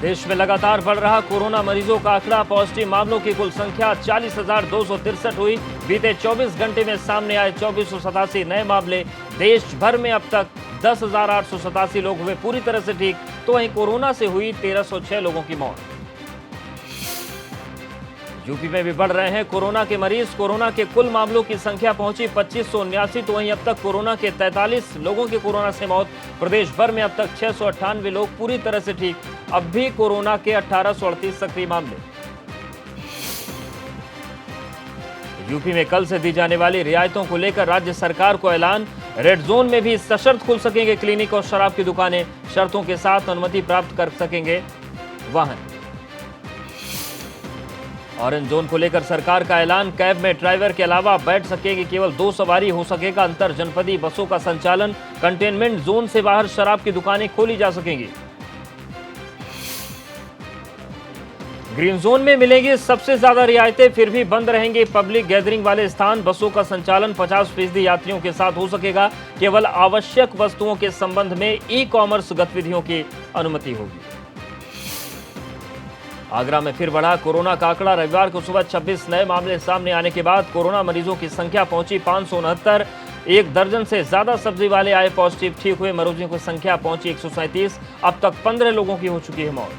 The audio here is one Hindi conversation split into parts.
देश में लगातार बढ़ रहा कोरोना मरीजों का आंकड़ा। पॉजिटिव मामलों की कुल संख्या 40,263 हुई। बीते 24 घंटे में सामने आए 2487 नए मामले। देश भर में अब तक 10,887 लोग हुए पूरी तरह से ठीक, तो वहीं कोरोना से हुई 1,306 लोगों की मौत। यूपी में भी बढ़ रहे हैं कोरोना के मरीज। कोरोना के कुल मामलों की संख्या पहुंची 2579, तो वहीं अब तक कोरोना के 43 लोगों की कोरोना से मौत। प्रदेश भर में अब तक 698 लोग पूरी तरह से ठीक। अब भी कोरोना के 1838 सक्रिय मामले। यूपी में कल से दी जाने वाली रियायतों को लेकर राज्य सरकार को ऐलान। रेड जोन में भी सशर्त खुल सकेंगे क्लिनिक और शराब की दुकानें। शर्तों के साथ अनुमति प्राप्त कर सकेंगे वाहन। ऑरेंज जोन को लेकर सरकार का ऐलान। कैब में ड्राइवर के अलावा बैठ सकेगी केवल 2 सवारी। हो सकेगा अंतर जनपदीय बसों का संचालन। कंटेनमेंट जोन से बाहर शराब की दुकानें खोली जा सकेंगी। ग्रीन जोन में मिलेंगी सबसे ज्यादा रियायतें, फिर भी बंद रहेंगे पब्लिक गैदरिंग वाले स्थान। बसों का संचालन 50% यात्रियों के साथ हो सकेगा। केवल आवश्यक वस्तुओं के संबंध में ई-कॉमर्स गतिविधियों की अनुमति होगी। आगरा में फिर बढ़ा कोरोना का आंकड़ा। रविवार को सुबह 26 नए मामले सामने आने के बाद कोरोना मरीजों की संख्या पहुंची 569। 1 दर्जन से ज्यादा सब्जी वाले आए पॉजिटिव, ठीक हुए मरीजों की संख्या पहुंची 137। अब तक 15 लोगों की हो चुकी है मौत।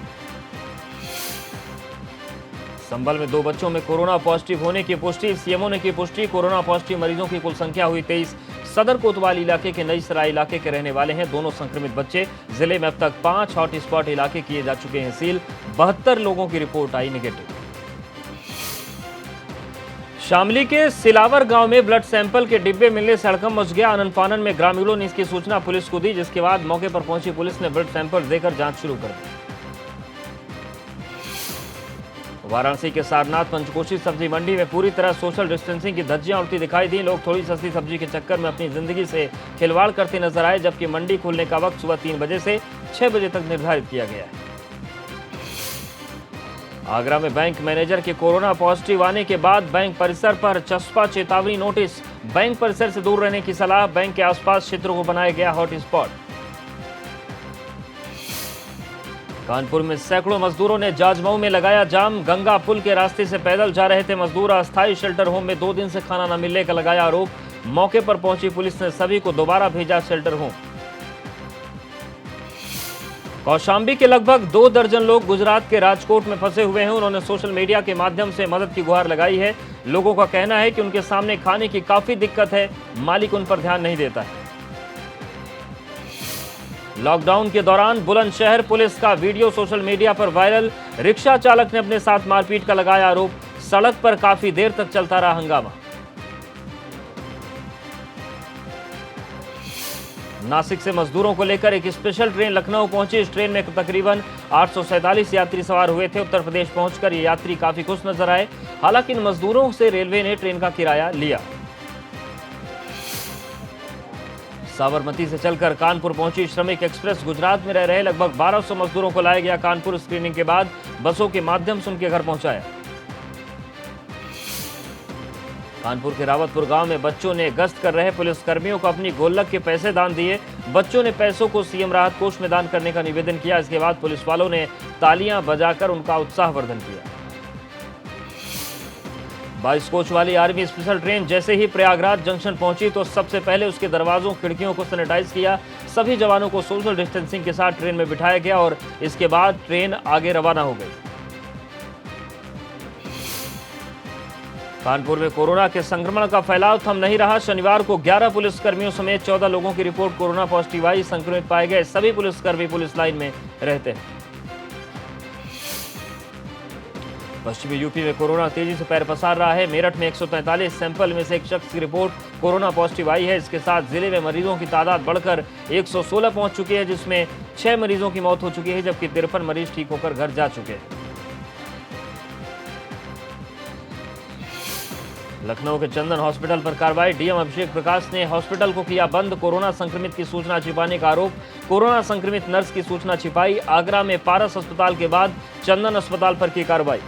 संभल में 2 बच्चों में कोरोना पॉजिटिव होने की पुष्टि। सीएमओ ने की पुष्टि। कोरोना पॉजिटिव मरीजों की कुल संख्या हुई 23। सदर कोतवाल इलाके के नई सराय इलाके के रहने वाले हैं दोनों संक्रमित बच्चे। जिले में अब तक 5 हॉटस्पॉट इलाके किए जा चुके हैं सील। 72 लोगों की रिपोर्ट आई नेगेटिव। शामली के सिलावर गांव में ब्लड सैंपल के डिब्बे मिलने से हड़कंप मच गया। आनन फानन में ग्रामीणों ने इसकी सूचना पुलिस को दी, जिसके बाद मौके पर पहुंची पुलिस ने ब्लड सैंपल देकर जांच शुरू कर दी। वाराणसी के सारनाथ पंचकोशी सब्जी मंडी में पूरी तरह सोशल डिस्टेंसिंग की धज्जियां उड़ती दिखाई दी। लोग थोड़ी सस्ती सब्जी के चक्कर में अपनी जिंदगी से खिलवाड़ करते नजर आए, जबकि मंडी खुलने का वक्त सुबह 3 बजे से 6 बजे तक निर्धारित किया गया है। आगरा में बैंक मैनेजर के कोरोना पॉजिटिव आने के बाद बैंक परिसर पर चस्पा चेतावनी नोटिस। बैंक परिसर से दूर रहने की सलाह। बैंक के आसपास क्षेत्रों को बनाया गया हॉटस्पॉट। कानपुर में सैकड़ों मजदूरों ने जाजमऊ में लगाया जाम। गंगा पुल के रास्ते से पैदल जा रहे थे मजदूर। अस्थायी शेल्टर होम में 2 दिन से खाना न मिलने का लगाया आरोप। मौके पर पहुंची पुलिस ने सभी को दोबारा भेजा शेल्टर होम। कौशाम्बी के लगभग 2 दर्जन लोग गुजरात के राजकोट में फंसे हुए हैं। उन्होंने सोशल मीडिया के माध्यम से मदद की गुहार लगाई है। लोगों का कहना है कि उनके सामने खाने की काफी दिक्कत है, मालिक उन पर ध्यान नहीं देता है। लॉकडाउन के दौरान बुलंदशहर पुलिस का वीडियो सोशल मीडिया पर वायरल। रिक्शा चालक ने अपने साथ मारपीट का लगाया आरोप। सड़क पर काफी देर तक चलता रहा हंगामा। नासिक से मजदूरों को लेकर एक स्पेशल ट्रेन लखनऊ पहुंची। इस ट्रेन में तकरीबन 847 यात्री सवार हुए थे। उत्तर प्रदेश पहुंचकर ये यात्री काफी खुश नजर आए। हालांकि इन मजदूरों से रेलवे ने ट्रेन का किराया लिया। साबरमती से चलकर कानपुर पहुंची श्रमिक एक्सप्रेस। गुजरात में रह रहे लगभग 1200 मजदूरों को लाया गया कानपुर। स्क्रीनिंग के बाद बसों के माध्यम से उनके घर पहुंचाया। कानपुर के रावतपुर गांव में बच्चों ने गश्त कर रहे पुलिसकर्मियों को अपनी गोल्लक के पैसे दान दिए। बच्चों ने पैसों को सीएम राहत कोष में दान करने का निवेदन किया। इसके बाद पुलिस वालों ने तालियां बजाकर उनका उत्साहवर्धन किया। 22 कोच वाली आर्मी स्पेशल ट्रेन जैसे ही प्रयागराज जंक्शन पहुंची तो सबसे पहले उसके दरवाजों खिड़कियों को सैनिटाइज किया। सभी जवानों को सोशल डिस्टेंसिंग के साथ ट्रेन में बिठाया गया और इसके बाद ट्रेन आगे रवाना हो गई। कानपुर में कोरोना के संक्रमण का फैलाव थम नहीं रहा। शनिवार को 11 पुलिसकर्मियों समेत 14 लोगों की रिपोर्ट कोरोना पॉजिटिव आई। संक्रमित पाए गए सभी पुलिसकर्मी पुलिस लाइन में रहते हैं। पश्चिमी यूपी में कोरोना तेजी से पैर पसार रहा है। मेरठ में 143 सैंपल में से एक शख्स की रिपोर्ट कोरोना पॉजिटिव आई है। इसके साथ जिले में मरीजों की तादाद बढ़कर 116 पहुंच चुकी है, जिसमें 6 मरीजों की मौत हो चुकी है, जबकि 53 मरीज ठीक होकर घर जा चुके हैं। लखनऊ के चंदन हॉस्पिटल पर कार्रवाई। डीएम अभिषेक प्रकाश ने हॉस्पिटल को किया बंद। कोरोना संक्रमित की सूचना छिपाने का आरोप। कोरोना संक्रमित नर्स की सूचना छिपाई। आगरा में पारस अस्पताल के बाद चंदन अस्पताल पर की कार्रवाई।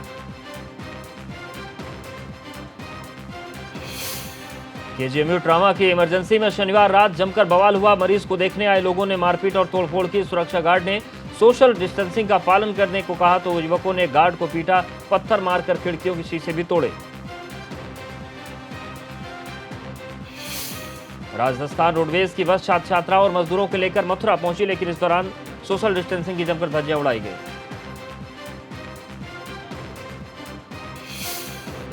केजीएमयू ट्रामा की इमरजेंसी में शनिवार रात जमकर बवाल हुआ। मरीज को देखने आए लोगों ने मारपीट और तोड़फोड़ की। सुरक्षा गार्ड ने सोशल डिस्टेंसिंग का पालन करने को कहा तो युवकों ने गार्ड को पीटा, पत्थर मारकर खिड़कियों के शीशे भी तोड़े। राजस्थान रोडवेज की बस छात्र छात्राओं और मजदूरों को लेकर मथुरा पहुंची, लेकिन इस दौरान सोशल डिस्टेंसिंग की जमकर धज्जियां उड़ाई गई।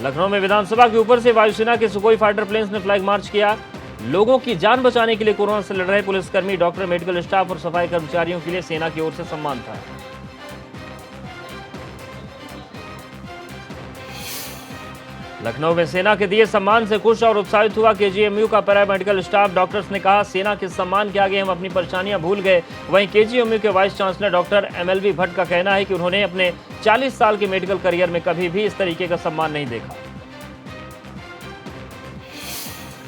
लखनऊ में विधानसभा के ऊपर से वायुसेना के सुखोई फाइटर प्लेन्स ने फ्लैग मार्च किया। लोगों की जान बचाने के लिए कोरोना से लड़ रहे पुलिसकर्मी, डॉक्टर, मेडिकल स्टाफ और सफाई कर्मचारियों के लिए सेना की ओर से सम्मान था। लखनऊ में सेना के दिए सम्मान से खुश और उत्साहित हुआ केजीएमयू का पैरामेडिकल स्टाफ। डॉक्टर्स ने कहा, सेना के सम्मान के आगे हम अपनी परेशानियां भूल गए। वहीं केजीएमयू के vice chancellor doctor MLV Bhatt का कहना है कि उन्होंने अपने 40 साल के मेडिकल करियर में कभी भी इस तरीके का सम्मान नहीं देखा।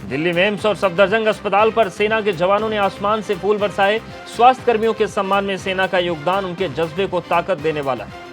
दिल्ली में एम्स और सफदरजंग अस्पताल पर सेना के जवानों ने आसमान से फूल बरसाए। स्वास्थ्य कर्मियों के सम्मान में सेना का योगदान उनके जज्बे को ताकत देने वाला है।